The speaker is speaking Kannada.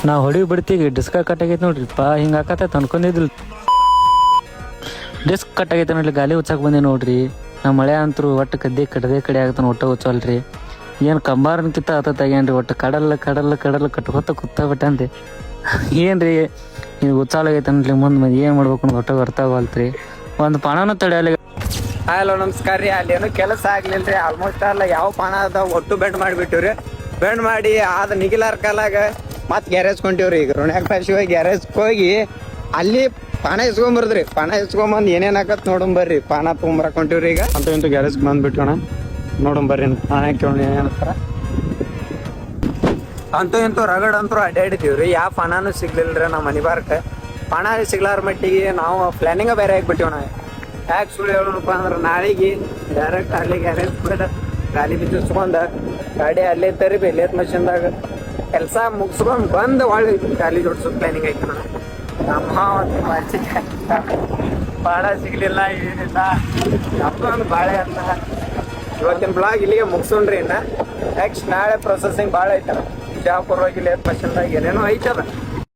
ನಾವು ಹೊಡಿ ಬಿಡ್ತೀವಿ ಡಿಸ್ಕ ಕಟ್ ಆಗೈತೆ ನೋಡ್ರಿಪ್ಪ. ಹಿಂಗೆ ಹಾಕತ್ತ ಅನ್ಕೊಂಡಿದ್ದಿಲ್ಲ. ಡಿಸ್ಕ್ ಕಟ್ ಆಗೈತೆ ನೋಡ್ರಿ. ಗಾಲಿ ಉಚ್ಚಾಕ್ ಬಂದೆ ನೋಡ್ರಿ. ನಮ್ಮ ಮಳೆ ಅಂತರೂ ಒಟ್ಟು ಕದ್ದೆ ಕಡೆ ಆಗತ್ತಾನ. ಒಟ್ಟ ಉಚ್ಚಲ್ರಿ. ಏನು ಕಂಬಾರನ್ಕಿತ್ತ ಆತತ್ತಾಗೇನ್ರಿ. ಒಟ್ಟು ಕಡಲ್ ಕಟ್ಕೊತ ಕೂತಾಬಿಟ್ಟನ್ರಿ. ಏನ್ರಿ ಇದು ಉಚ್ಚಾಲಾಗೈತನ್ರಿ. ಮುಂದೆ ಏನು ಮಾಡ್ಬೇಕು ಅಂತ ಒಟ್ಟ ಬರ್ತಾವಲ್ತ್ರಿ. ಒಂದು ಪಣನೂ ತಡೆಯಲ್ಲ. ಹಲೋ ನಮಸ್ಕಾರ ರೀ. ಅಲ್ಲಿ ಏನೋ ಕೆಲಸ ಆಗ್ಲಿಲ್ರಿ. ಆಲ್ಮೋಸ್ಟ್ ಅಲ್ಲ ಯಾವ ಪಾನ ಅದ ಒಟ್ಟು ಬೆಂಡ್ ಮಾಡಿಬಿಟ್ಟಿವ್ರಿ. ಬೆಂಡ್ ಮಾಡಿ ಆದ ನಿಗಿಲಾರ ಕಾಲಾಗ ಮತ್ತೆ ಗ್ಯಾರೇಜ್ ಕೊಂಟಿವ್ರಿ. ಈಗ ರುಣ್ಯಾಕಾಶಿವ ಗ್ಯಾರೇಜ್ಗೆ ಹೋಗಿ ಅಲ್ಲಿ ಪಾನ ಇಸ್ಕೊಂಬರ್ದ್ರಿ. ಪಾನ ಇಸ್ಕೊಂಬಂದು ಏನೇನು ಹಾಕತ್ ನೋಡಂಬರ್ರಿ. ಪಾನ ತೊಗೊಂಬರಕೊಂಟಿವ್ರಿ. ಈಗ ಅಂತ ಇಂತೂ ಗ್ಯಾರೇಜ್ಗೆ ಬಂದ್ಬಿಟ್ಟೋಣ. ನೋಡಂಬರ್ರಿ ಪಾನ ಕೇಳೋಣ ಏನಂತಾರ. ಅಂತೂ ಇಂತೂ ರಗಡ್ ಅಂತೂ ಅಡ್ಡಾಡಿದೀವ್ರಿ. ಯಾವ ಪಾನೂ ಸಿಗ್ಲಿಲ್ರಿ ನಮ್ಮ ಮನೆ ಬಾರಕ್ಕೆ. ಪಾನ ಸಿಗ್ಲಾರ ಮಟ್ಟಿಗೆ ನಾವು ಪ್ಲಾನಿಂಗ ಬೇರೆ ಆಗಿಬಿಟ್ಟಿವ್. ನಾವು ಯಾಕೆ ಸುಳ್ಳು ಹೇಳೋಣಪ್ಪ ಅಂದ್ರೆ ನಾಳೆಗೆ ಡೈರೆಕ್ಟ್ ಅಲ್ಲಿ ಗ್ಯಾರೇಜ್ ಬಿಡ ಗಾಲಿ ಬಿಚ್ಚಿಸ್ಕೊಂಡ ಗಾಡಿ ಅಲ್ಲೇ ತರಿಬಿ ಲೇತ್ ಮಷಿನ್ದಾಗ ಕೆಲಸ ಮುಗಿಸ್ಕೊಂಡ್ ಬಂದು ಒಳ್ಳೆ ಗಾಲಿ ಜೋಡ್ಸೋ ಪ್ಲಾನಿಂಗ್ ಐತೆ. ನಮ್ಮ ಒಂದು ಬಾಳ ಸಿಗ್ಲಿಲ್ಲ ಏನಿಲ್ಲ. ನಮ್ದೊಂದು ಬಾಳೆ ಅಂತ ಇವತ್ತಿನ ಬ್ಲಾಗ್ ಇಲ್ಲಿಗೆ ಮುಗಿಸೋಣ್ರಿ. ಇನ್ನ ನೆಕ್ಸ್ಟ್ ನಾಳೆ ಪ್ರೊಸೆಸಿಂಗ್ ಭಾಳ ಐತಲ್ಲ. ಬಿಜಾಪುರ ಹೋಗಿ ಲೇತ್ ಮಷಿನ್ದಾಗ ಏನೇನೋ ಐತದ.